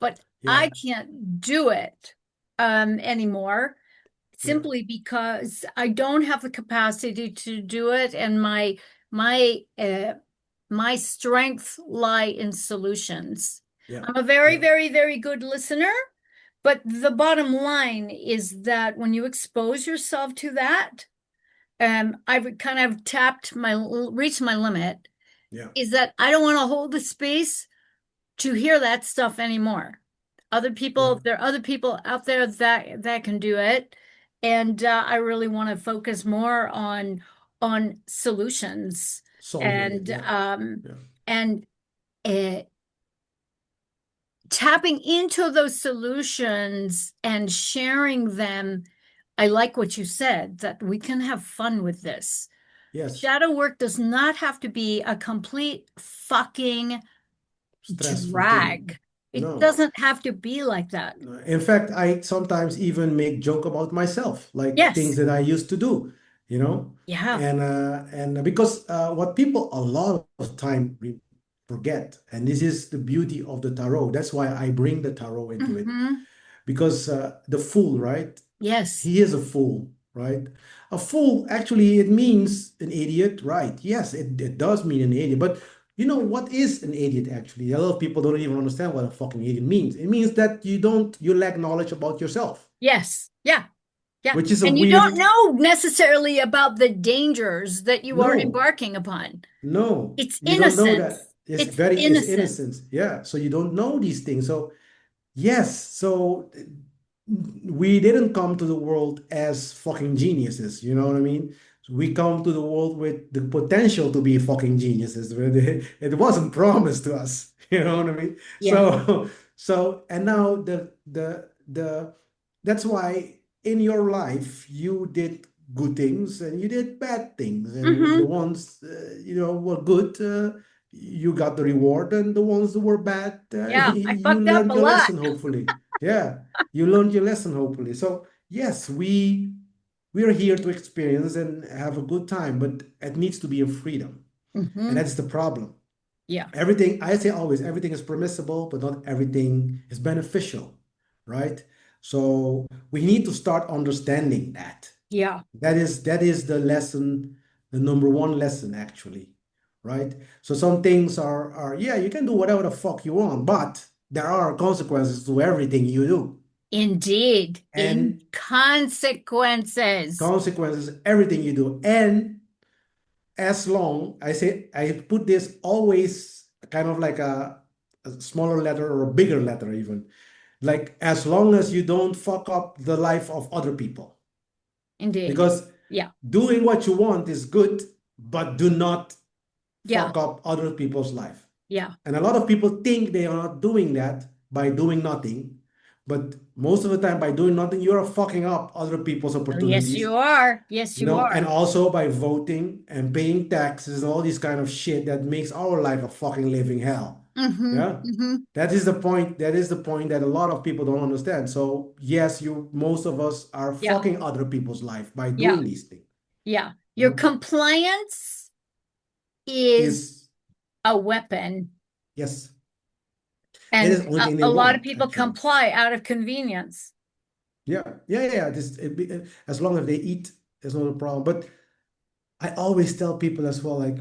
But yeah, I can't do it anymore yeah, simply because I don't have the capacity to do it, and my my strengths lie in solutions. yeah, I'm a very, yeah, very, very good listener, but the bottom line is that when you expose yourself to that, I've kind of reached my limit, yeah, is that I don't want to hold the space to hear that stuff anymore. yeah. There are other people out there that can do it, and I really want to focus more on solutions Solving it. and Yeah, um, yeah. and uh, tapping into those solutions and sharing them. I like what you said, that we can have fun with this. Yes. Shadow work does not have to be a complete fucking Stressful thing. drag. It No. doesn't have to be like that. In fact, I sometimes even make joke about myself, like things Yes. that I used to do, you know, Yeah. and because what people a lot of time forget, and this is the beauty of the tarot. That's why I bring the tarot into it, Hmm. because the fool, right? Yes. He is a fool, right? A fool, actually, it means an idiot, right? Yes, it does mean an idiot. But you know what is an idiot actually? A lot of people don't even understand what a fucking idiot means. It means that you lack knowledge about yourself, Yes. Yeah. Yeah. which is a And you don't weird, know necessarily about the dangers that you are no, embarking upon. no, It's you don't know that. innocence. It's It's very, it's innocence. innocence. Yeah. So you don't know these things. So yes, so we didn't come to the world as fucking geniuses, you know what I mean? We come to the world with the potential to be fucking geniuses, but it wasn't promised to us, you know what I mean? Yeah. And now that's why in your life you did good things and you did bad things, and the Hmm. ones were good, you got the reward, and the ones that were bad, Yeah. I you fucked up learned a your lot. lesson, hopefully. Yeah, you learned your lesson, hopefully. So yes, we are here to experience and have a good time, but it needs to be in freedom, and Hmm. that's the problem. Yeah. Everything, I say always, everything is permissible, but not everything is beneficial, right? So we need to start understanding that. Yeah. That is the lesson, the number one lesson actually, right? So some things are yeah, you can do whatever the fuck you want, but there are consequences to everything you do. Indeed. In And consequences. consequences everything you do. And as long, I say, I put this always kind of like a smaller letter or a bigger letter even. Like as long as you don't fuck up the life of other people. Indeed. Because Yeah. doing what you want is good, but do not Yeah. fuck up other people's life. Yeah. And a lot of people think they are not doing that by doing nothing. But most of the time, by doing nothing, you are fucking up other people's Oh, yes, opportunities, you are. Yes, you and are. also by voting and paying taxes and all this kind of shit that makes our life a fucking living hell. Hmm. Yeah. Hmm. That is the point. That is the point that a lot of people don't understand. So yes, most of us are Yeah. fucking other people's life by Yeah. doing these things. Yeah. You Your know, compliance is is a weapon, yes, that and is the only thing they a lot of want people actually. comply out of convenience. Yeah, yeah, yeah, yeah. As long as they eat, there's not a problem. But I always tell people as well, like,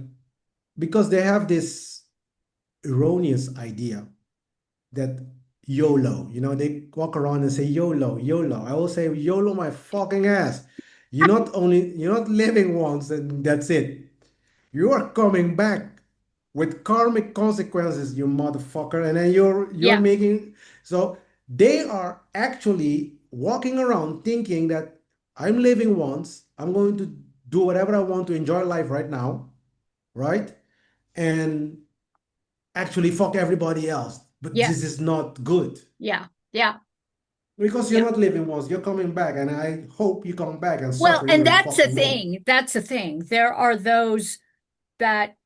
because they have this erroneous idea that YOLO, they walk around and say YOLO, YOLO. I will say YOLO my fucking ass. You're not living once and that's it. You are coming back with karmic consequences, you motherfucker. And then you're Yeah. making, so they are actually walking around thinking that I'm living once, I'm going to do whatever I want to enjoy life right now, right? And actually fuck everybody else. But this Yes. is not good Yeah. Yeah. because you're Yeah. not living once, you're coming back. And I hope you come back and Well, suffer and even that's the fucking more. thing. That's the thing. There are those that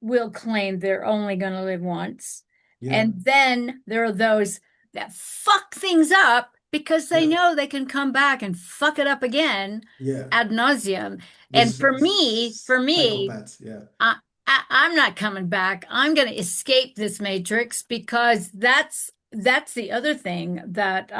will claim they're only going to live once. Yeah, And then there are those that fuck things up because they yeah, know they can come back and fuck it up again yeah. ad nauseum. And This for me, psychopaths, yeah, I, I'm not coming back. I'm going to escape this matrix because that's the other thing that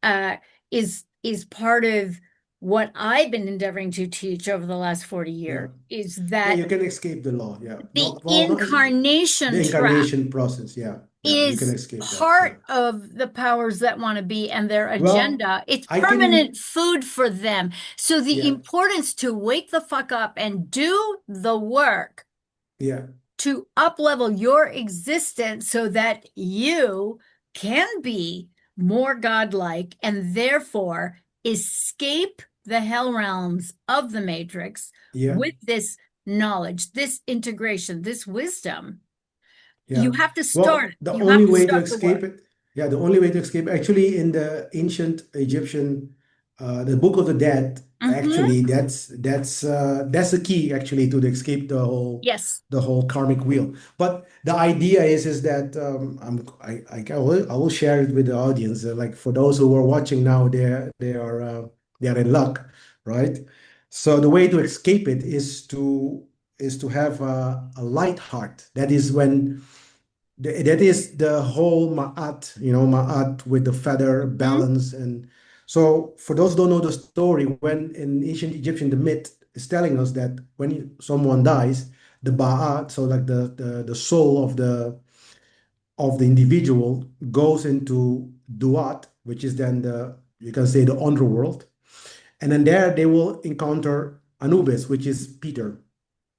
uh, is part of what I've been endeavoring to teach over the last 40 yeah. years is Yeah, that you can escape the law. Yeah. the Not well, not the incarnation trap incarnation process. Yeah. Yeah. You can is escape that. Yeah. part of the powers that want to be and their Well, agenda. It's I can, permanent food for them. So the yeah. importance to wake the fuck up and do the work Yeah. to uplevel your existence so that you can be more godlike and therefore escape the hell realms of the matrix Yeah. with this knowledge, this integration, this wisdom. You Yeah. have to Well, start. the You have only to way to start the escape work. it, actually in the ancient Egyptian, the Book of the Dead, Mm-hmm. actually that's the key actually to escape Yes. the whole karmic wheel. But the idea is that I will share it with the audience. Like for those who are watching now, they are in luck, right? So the way to escape it is to have a light heart. That is when that is the whole ma'at, ma'at with the feather Mm-hmm. balance. And so, for those who don't know the story, when in ancient Egyptian, the myth is telling us that when someone dies, the ba'at, so like the soul of the individual, goes into duat, which is then you can say the underworld, and then there they will encounter Anubis, which is Peter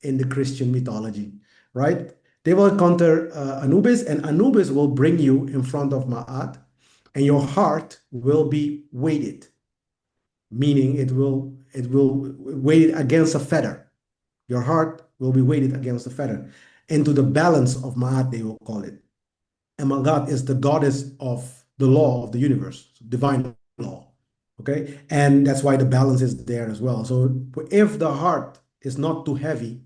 in the Christian mythology, right? They will encounter Anubis, and Anubis will bring you in front of Ma'at, and your heart will be weighted, meaning it will weighted against a feather. Your heart will be weighted against a feather, into the balance of Ma'at, they will call it. And Ma'at is the goddess of the law of the universe, divine law. Okay, and that's why the balance is there as well. So if the heart is not too heavy,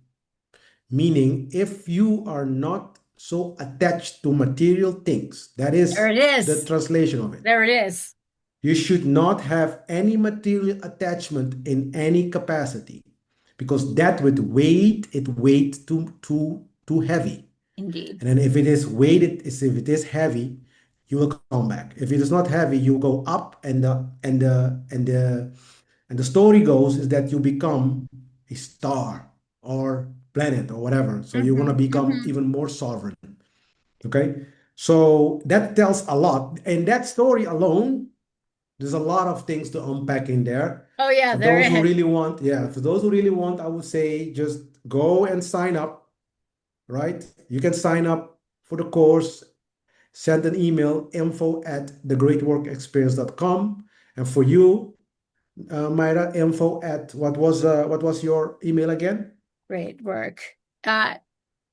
meaning, if you are not so attached to material things, that There is it the is. translation of it. There it is. You should not have any material attachment in any capacity, because that would weight it weight too heavy. Indeed. And then if it is weighted, if it is heavy, you will come back. If it is not heavy, you go up, and the story goes is that you become a star or planet or whatever. So you're gonna Mm-hmm. become Mm-hmm. even more sovereign. Okay. So that tells a lot. And that story alone, there's a lot of things to unpack in there. Oh yeah, For there those who is. really want, yeah, for those who really want, I would say just go and sign up, right? You can sign up for the course, send an email, info@thegreatworkexperience.com. And for you, Myra, info at what was your email again? Great work. Uh,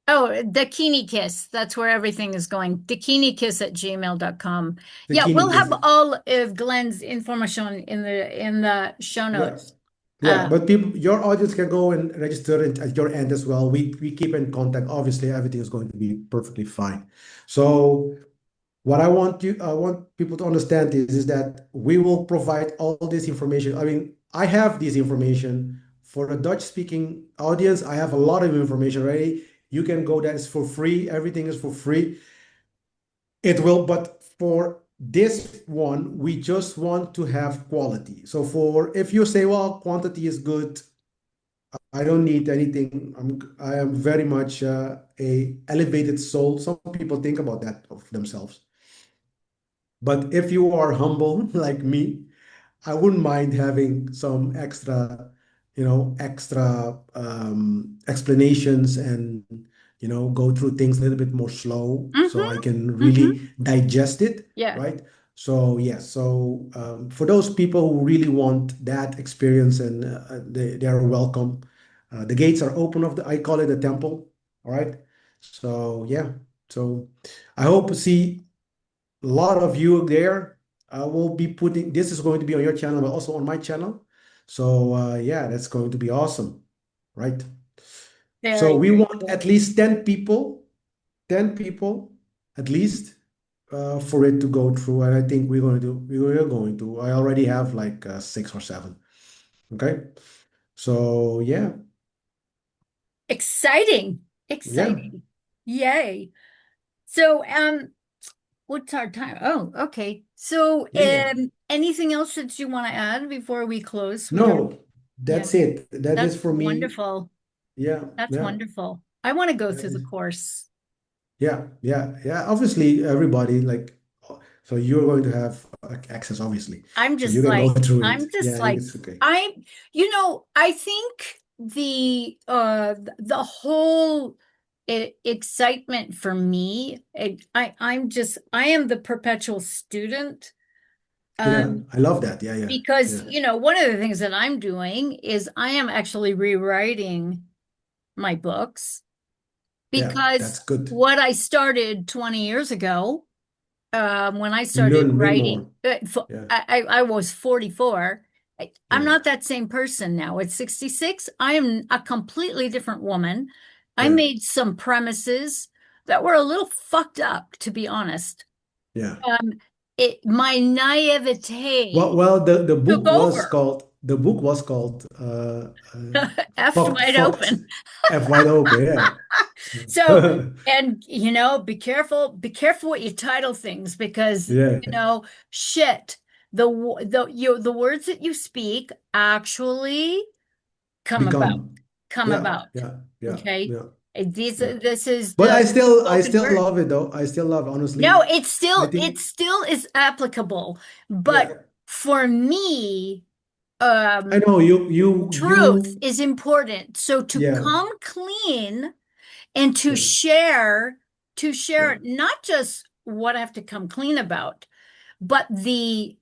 oh, Dakini Kiss. That's where everything is going. DakiniKiss@gmail.com. The Yeah, we'll Keening have Kiss. all of Glenn's information in the show Yeah. notes. Yeah, Uh, but people, your audience can go and register it at your end as well. We keep in contact. Obviously, everything is going to be perfectly fine. So what I want people to understand is that we will provide all this information. I mean, I have this information for a Dutch speaking audience. I have a lot of information already. You can go, that is for free. Everything is for free. It will, but for this one, we just want to have quality. So for if you say, well, quantity is good, I don't need anything. I am very much a elevated soul. Some people think about that of themselves. But if you are humble like me, I wouldn't mind having some extra explanations, and go through things a little bit more slow so I mm-hmm, can mm-hmm. really digest it, Yeah, right? So yeah, so for those people who really want that experience, and they are welcome. The gates are open I call it a temple, all right? So yeah, so I hope to see a lot of you there. I will be putting this is going to be on your channel, but also on my channel. So yeah, that's going to be awesome, right? So very, we very want cool. at least 10 people at least, for it to go through. And I think we are going to. I already have like 6 or 7. Okay. So yeah, Exciting. yeah, Exciting. Yay. So, what's our time? Oh, okay. So, yeah, yeah. anything else that you want to add before we close? We don't, No, yeah, that's it. That is that's for me. wonderful. Yeah, That's yeah. wonderful. I want to go That through the is. course. Yeah, yeah, yeah. Obviously, everybody like, so you're going to have access, obviously, I'm so you just can go like, through it. I'm just Yeah, like, it's okay. I, I think the whole excitement for me, I am the perpetual student. Yeah, Um, I love that. Yeah, yeah, because yeah, one of the things that I'm doing is I am actually rewriting my books yeah. because That's good. what I started 20 years ago, when I You started learn way writing, more. Yeah, I was 44. I'm Yeah. not that same person now. At 66, I am a completely different woman. I Yeah. made some premises that were a little fucked up, to be honest. Yeah. Um, my naivete Well, the took over, the book was called effed wide fucked open. F wide open. So, Yeah. and be careful what you title things because, Yeah. shit, the words that you speak actually come about, Become. come Yeah. about. Yeah. Yeah. Okay. Yeah. Yeah. This is But the I spoken still word. love it though. I still love, No, honestly. I it think, still is applicable, but yeah. for me, I um, know truth is important. So to yeah. come clean and Yeah. to Yeah. share not just what I have to come clean about, but the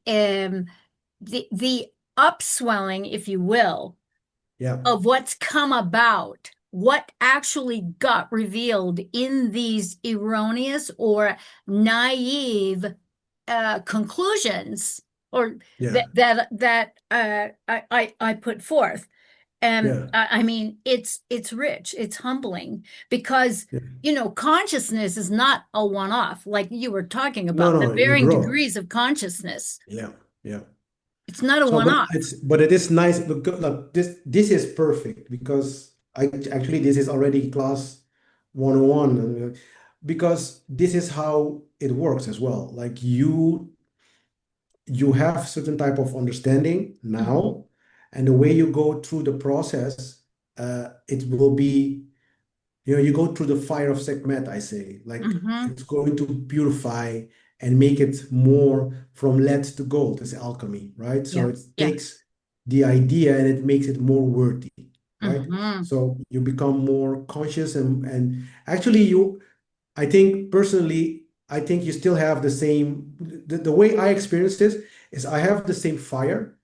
upswelling, if you will, Yeah. of what's come about, what actually got revealed in these erroneous or naive conclusions, or Yeah. I put forth. And Yeah. I mean, it's rich, it's humbling because Yeah. consciousness is not a one-off, like you were talking No, about, the no, you varying grow. degrees of consciousness. Yeah. Yeah. It's not a So, one-off. but it is nice because look, this is perfect because I actually this is already class 101 because this is how it works as well. Like you have certain type of understanding Mhm, now, and the way you go through the process, it will be, you go through the fire of Sekhmet, I say, like mhm. it's going to purify and make it more from lead to gold as alchemy, right? So Yeah, it yeah. takes the idea and it makes it more worthy, right? Hmm. So you become more conscious and actually I think personally, I think you still have the same, the way I experience this is I have the same fire,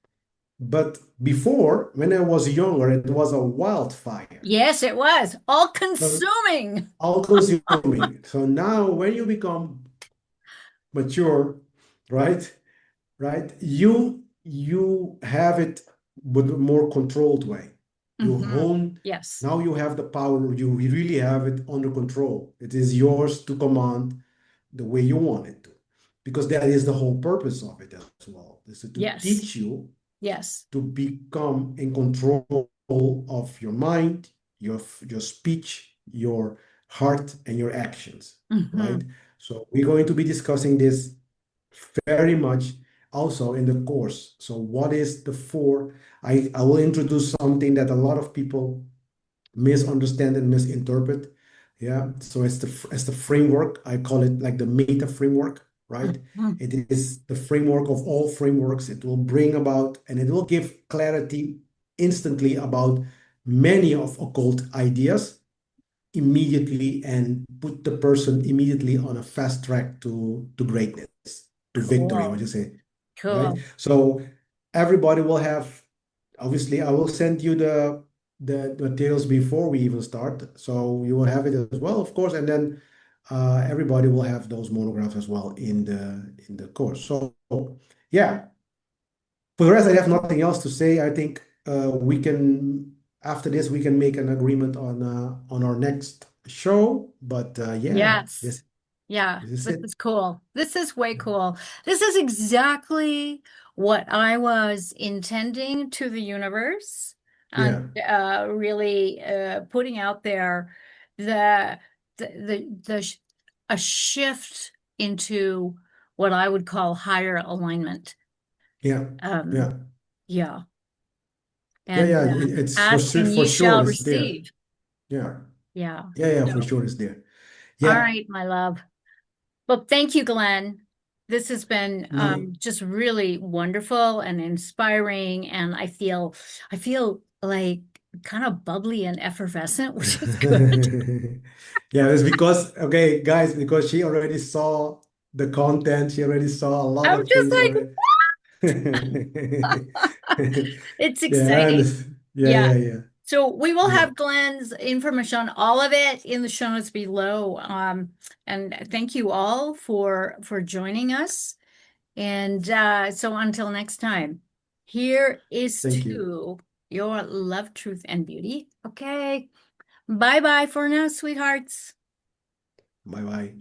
but before, when I was younger, it was a wildfire. Yes, it was all So consuming. all consuming. So now when you become mature, right? Right? You have it but a more controlled way. You Hmm. hone, Yes. now you have the power, you really have it under control. It is yours to command the way you want it to. Because that is the whole purpose of it as well. Is to Yes. teach you Yes. to become in control of your mind, your speech, your heart, and your actions, right? Hmm. So we're going to be discussing this very much also in the course. So what is the four? I will introduce something that a lot of people misunderstand and misinterpret. Yeah, so it's the framework. I call it like the meta framework, right? Hmm. It is the framework of all frameworks. It will bring about and it will give clarity instantly about many of occult ideas immediately and put the person immediately on a fast track to greatness, to victory, what Cool. you say, right? Cool. So everybody will have, obviously, I will send you the materials before we even start, so you will have it as well, of course, and then everybody will have those monographs as well in the course. So yeah, for the rest, I have nothing else to say. I think we can, after this, we can make an agreement on our next show. But yeah, Yes. Yeah, this is this it. is cool. This is way cool. This is exactly what I was intending to the universe and Yeah, really putting out there the the a shift into what I would call higher alignment. yeah, Um, yeah, yeah, yeah, and yeah. It's ask and for ye sure shall it's there. receive. Yeah, Yeah. yeah, yeah, for So, sure it's there. all Yeah, right, my love. Well, thank you, Glenn. This has been no. just really wonderful and inspiring, and I feel like kind of bubbly and effervescent, which is good. Yeah, it's because, okay, guys, because she already saw the content, she already saw a lot I'm of just things like, already. it's Yeah, exciting. yeah, Yeah. yeah, yeah, So we will yeah. have Glenn's information on all of it in the show notes below. And thank you all for joining us. And so until next time. Here is Thank you. to your love, truth, and beauty. Okay. Bye bye for now, sweethearts. Bye bye.